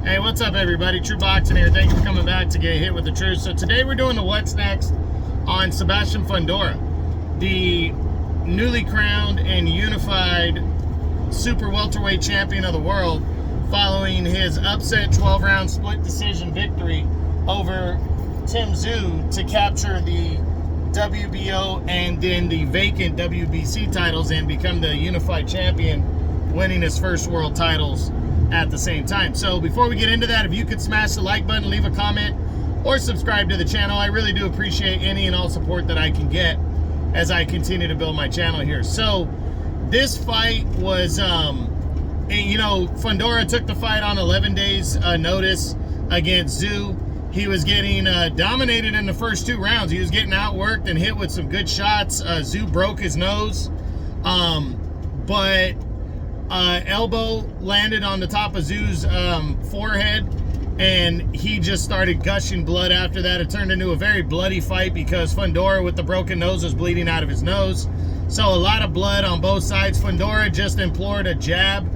Hey, what's up, everybody? True Boxing here. Thank you for coming back to get hit with the truth. So today we're doing the what's next on Sebastian Fundora, the newly crowned and unified super welterweight champion of the world, following his upset 12-round split decision victory over Tim Tszyu to capture the WBO and then the vacant WBC titles and become the unified champion, winning his first world titles at the same time. So before we get into that, if you could smash the like button, leave a comment, or subscribe to the channel, I really do appreciate any and all support that I can get as I continue to build my channel here. So this fight was, Fundora took the fight on 11 days notice against Tszyu. He was getting dominated in the first 2 rounds. He was getting outworked and hit with some good shots. Tszyu broke his nose, but elbow landed on the top of Tszyu's forehead, and he just started gushing blood after that. It turned into a very bloody fight because Fundora, with the broken nose, was bleeding out of his nose. So a lot of blood on both sides. Fundora just implored a jab.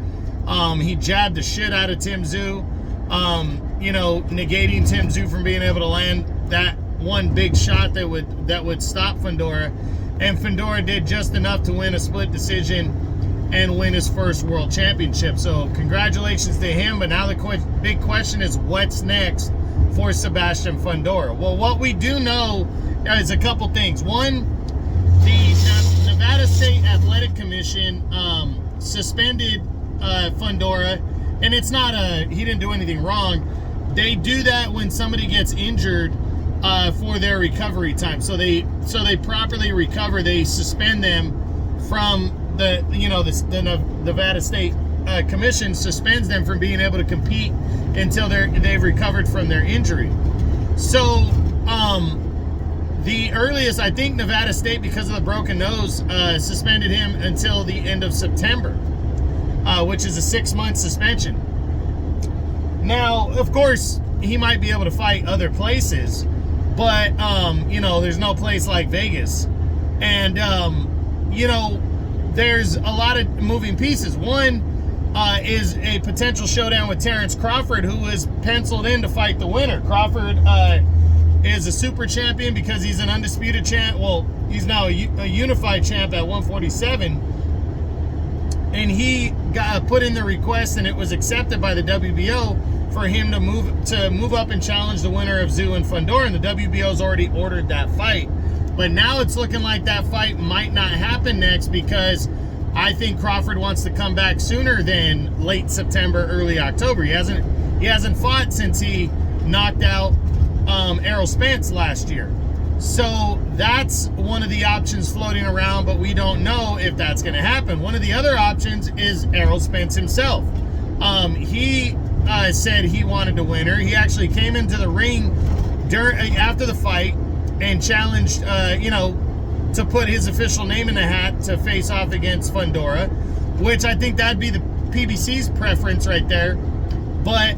He jabbed the shit out of Tim Tszyu, negating Tim Tszyu from being able to land that one big shot that would stop Fundora. And Fundora did just enough to win a split decision and win his first world championship. So congratulations to him. But now the big question is, what's next for Sebastian Fundora? Well, what we do know is a couple things. One, the Nevada State Athletic Commission suspended Fundora, and it's not he didn't do anything wrong. They do that when somebody gets injured for their recovery time. So they properly recover. They suspend them from the Nevada State Commission suspends them from being able to compete until they've recovered from their injury. So the earliest, I think Nevada State, because of the broken nose, suspended him until the end of September, which is a 6-month suspension. Now, of course, he might be able to fight other places, but there's no place like Vegas, and there's a lot of moving pieces. One is a potential showdown with Terrence Crawford, who is penciled in to fight the winner. Crawford is a super champion because he's an undisputed champ. Well, he's now a unified champ at 147. And he got put in the request, and it was accepted by the WBO for him to move up and challenge the winner of Tszyu and Fundora. And the WBO's already ordered that fight. But now it's looking like that fight might not happen next, because I think Crawford wants to come back sooner than late September, early October. He hasn't fought since he knocked out Errol Spence last year. So that's one of the options floating around, but we don't know if that's going to happen. One of the other options is Errol Spence himself. He said he wanted to win her. He actually came into the ring after the fight and challenged, to put his official name in the hat to face off against Fundora, which I think that'd be the PBC's preference right there. But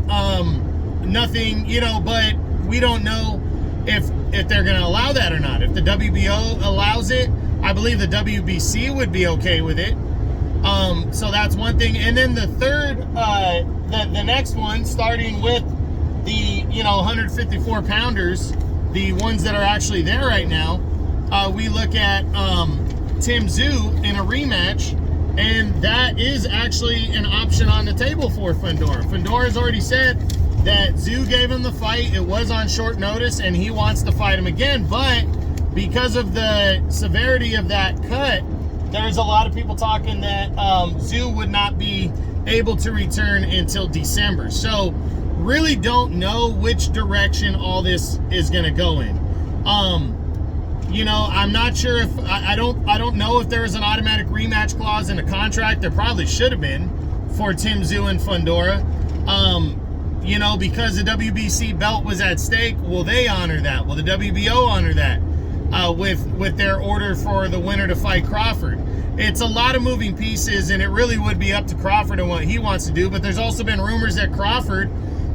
nothing, but we don't know if they're going to allow that or not. If the WBO allows it, I believe the WBC would be okay with it. So that's one thing. And then the third, the next one, starting with the 154 pounders, the ones that are actually there right now, we look at Tim Tszyu in a rematch, and that is actually an option on the table for Fundora. Fundora's already said that Tszyu gave him the fight. It was on short notice, and he wants to fight him again. But because of the severity of that cut, there's a lot of people talking that Tszyu would not be able to return until December. So really don't know which direction all this is going to go in. I'm not sure if I don't know if there is an automatic rematch clause in the contract. There probably should have been for Tim Tszyu and Fundora. Because the WBC belt was at stake. Will they honor that? Will the WBO honor that with their order for the winner to fight Crawford? It's a lot of moving pieces, and it really would be up to Crawford and what he wants to do. But there's also been rumors that Crawford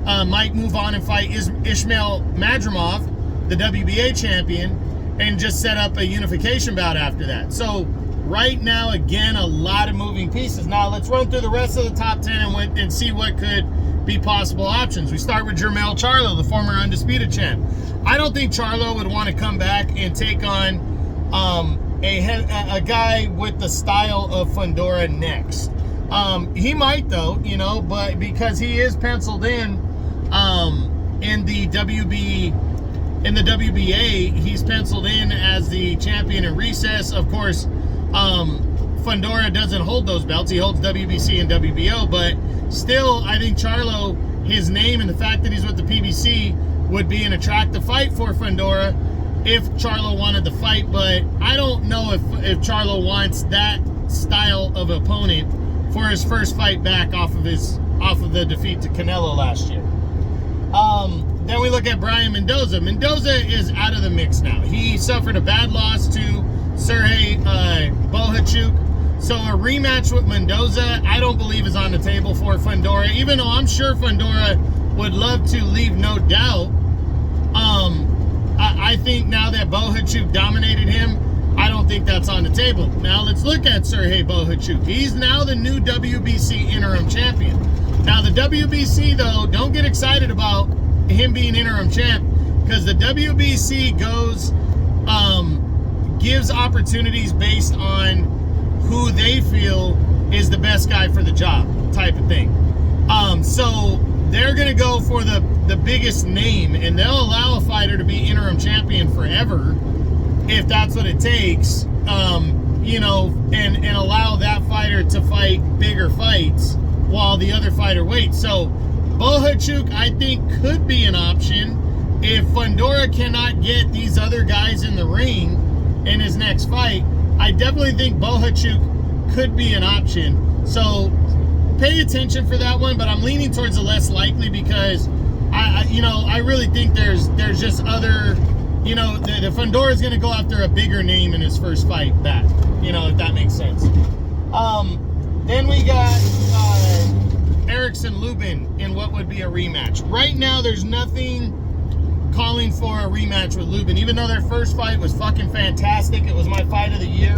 might move on and fight Ismail Madrimov, the WBA champion, and just set up a unification bout after that. So right now, again, a lot of moving pieces. Now let's run through the rest of the top 10 and see what could be possible options. We start with Jermell Charlo, the former undisputed champ. I don't think Charlo would want to come back and take on a guy with the style of Fundora next. He might though, you know, but because he is penciled in the WBA, he's penciled in as the champion in recess. Of course, Fundora doesn't hold those belts. He holds WBC and WBO, but still, I think Charlo, his name and the fact that he's with the PBC would be an attractive fight for Fundora if Charlo wanted the fight, but I don't know if Charlo wants that style of opponent for his first fight back off of the defeat to Canelo last year. Then we look at Brian Mendoza. Mendoza is out of the mix now. He suffered a bad loss to Sergey Bohachuk. So a rematch with Mendoza, I don't believe is on the table for Fundora, even though I'm sure Fundora would love to leave no doubt. I think now that Bohachuk dominated him, I don't think that's on the table. Now let's look at Sergey Bohachuk. He's now the new WBC interim champion. Now the WBC though, don't get excited about him being interim champ, because the WBC gives opportunities based on who they feel is the best guy for the job type of thing. So they're going to go for the biggest name, and they'll allow a fighter to be interim champion forever if that's what it takes, you know, and allow that fighter to fight bigger fights while the other fighter waits. So Bohachuk, I think, could be an option if Fundora cannot get these other guys in the ring in his next fight. I definitely think Bohachuk could be an option. So pay attention for that one, but I'm leaning towards the less likely because I really think there's just other, you know, the Fundora is going to go after a bigger name in his first fight back, you know, if that makes sense. Then we got Erickson Lubin in what would be a rematch. Right now, there's nothing calling for a rematch with Lubin, even though their first fight was fucking fantastic. It was my fight of the year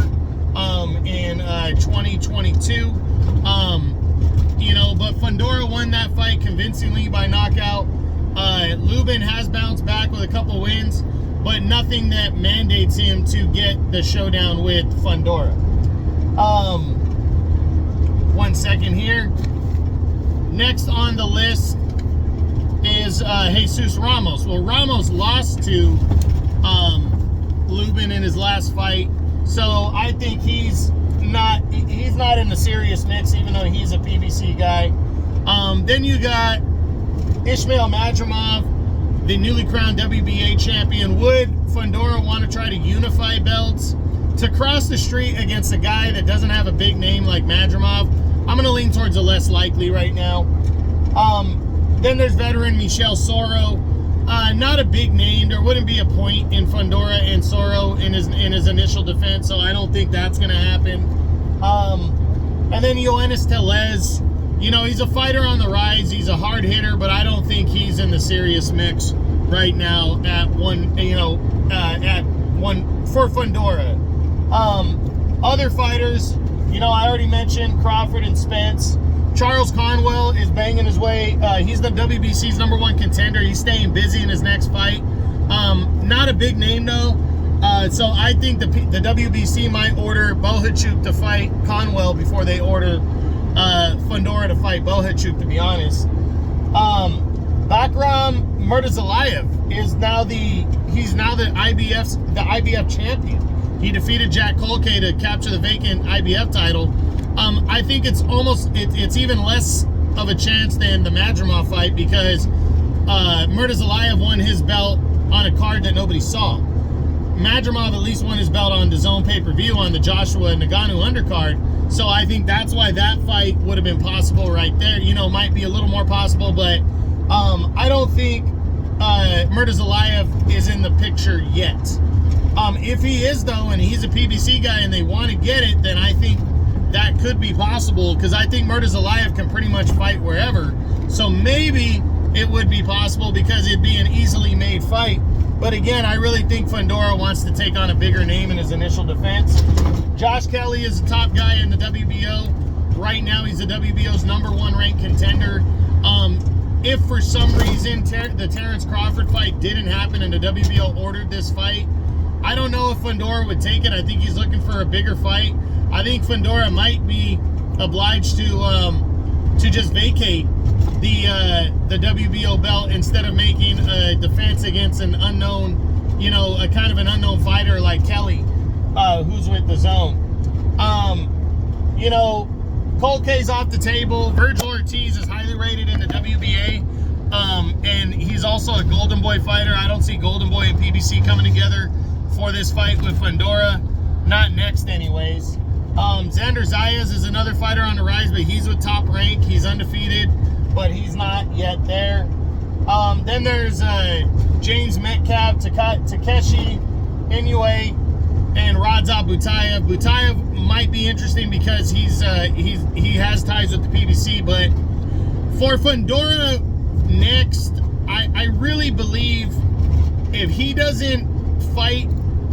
in 2022. You know, but Fundora won that fight convincingly by knockout. Lubin has bounced back with a couple wins, but nothing that mandates him to get the showdown with Fundora. 1 second here. Next on the list is Jesus Ramos. Well, Ramos lost to Lubin in his last fight, so I think he's not in the serious mix, even though he's a PBC guy. Then you got Ismail Madrimov, the newly crowned WBA champion. Would Fundora want to try to unify belts to cross the street against a guy that doesn't have a big name like Madrimov? I'm going to lean towards the less likely right now. Then there's veteran Michel Soro. Not a big name. There wouldn't be a point in Fundora and Soro in his initial defense, so I don't think that's going to happen. And then Yoenis Tellez. You know, he's a fighter on the rise. He's a hard hitter, but I don't think he's in the serious mix right now at one, you know, at one for Fundora. Other fighters, you know, I already mentioned Crawford and Spence. Charles Conwell is banging his way. He's the WBC's #1 contender. He's staying busy in his next fight. Not a big name though. So I think the WBC might order Bohachuk to fight Conwell before they order Fundora to fight Bohachuk, to be honest. Bakram Murtazalayev is now the IBF champion. He defeated Jack Kolke to capture the vacant IBF title. I think it's even less of a chance than the Madrimov fight because Murtazalayev won his belt on a card that nobody saw. Madrimov at least won his belt on the DAZN pay-per-view on the Joshua Nagano undercard. So I think that's why that fight would have been possible right there. You know, might be a little more possible, but I don't think Murtazalayev is in the picture yet. If he is though, and he's a PBC guy and they want to get it, then I think that could be possible because I think Murtazalayev can pretty much fight wherever. So maybe it would be possible because it'd be an easily made fight. But again, I really think Fundora wants to take on a bigger name in his initial defense. Josh Kelly is the top guy in the WBO. Right now, he's the WBO's #1 ranked contender. If for some reason the Terrence Crawford fight didn't happen and the WBO ordered this fight, I don't know if Fundora would take it. I think he's looking for a bigger fight. I think Fundora might be obliged to just vacate the WBO belt instead of making a defense against an unknown, you know, a kind of an unknown fighter like Kelly, who's with the Zone. You know, Cold K's off the table. Virgil Ortiz is highly rated in the WBA, and he's also a Golden Boy fighter. I don't see Golden Boy and PBC coming together for this fight with Fundora. Not next, anyways. Xander Zayas is another fighter on the rise, but he's with Top Rank. He's undefeated, but he's not yet there. Then there's James Metcalf, Takeshi Inoue, and Radza Butayev. Butayev might be interesting because he has ties with the PBC, but for Fundora next, I really believe if he doesn't fight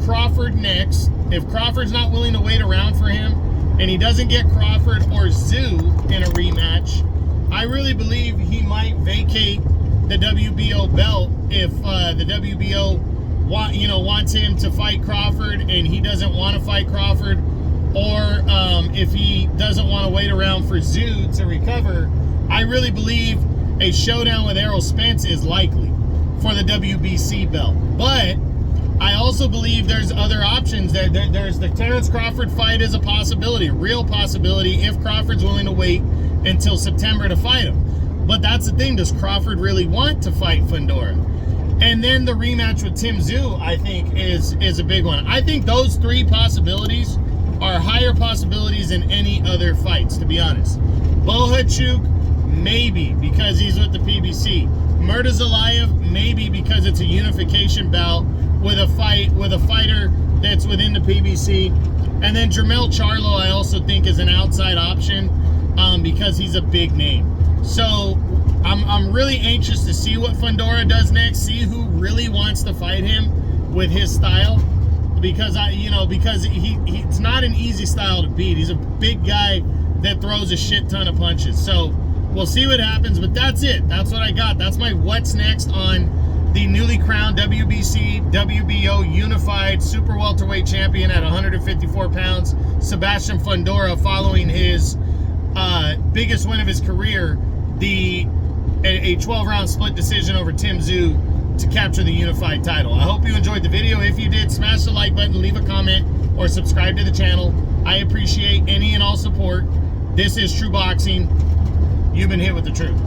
Crawford next, if Crawford's not willing to wait around for him, and he doesn't get Crawford or Tszyu in a rematch, I really believe he might vacate the WBO belt if the WBO wants him to fight Crawford and he doesn't want to fight Crawford, or if he doesn't want to wait around for Tszyu to recover. I really believe a showdown with Errol Spence is likely for the WBC belt. But I also believe there's other options. There's the Terrence Crawford fight is a possibility, a real possibility, if Crawford's willing to wait until September to fight him. But that's the thing, does Crawford really want to fight Fundora? And then the rematch with Tim Tszyu, I think, is a big one. I think those three possibilities are higher possibilities than any other fights, to be honest. Bohachuk, maybe, because he's with the PBC. Murtazalayev, maybe, because it's a unification bout with a fighter that's within the PBC. And then Jermell Charlo, I also think, is an outside option because he's a big name. So I'm really anxious to see what Fundora does next, see who really wants to fight him with his style, because he's not an easy style to beat. He's a big guy that throws a shit ton of punches. So we'll see what happens, but that's it. That's what I got. That's my what's next on the newly crowned WBC, WBO Unified Super Welterweight Champion at 154 pounds, Sebastian Fundora, following his biggest win of his career, a 12-round split decision over Tim Tszyu to capture the unified title. I hope you enjoyed the video. If you did, smash the like button, leave a comment, or subscribe to the channel. I appreciate any and all support. This is True Boxing. You've been hit with the truth.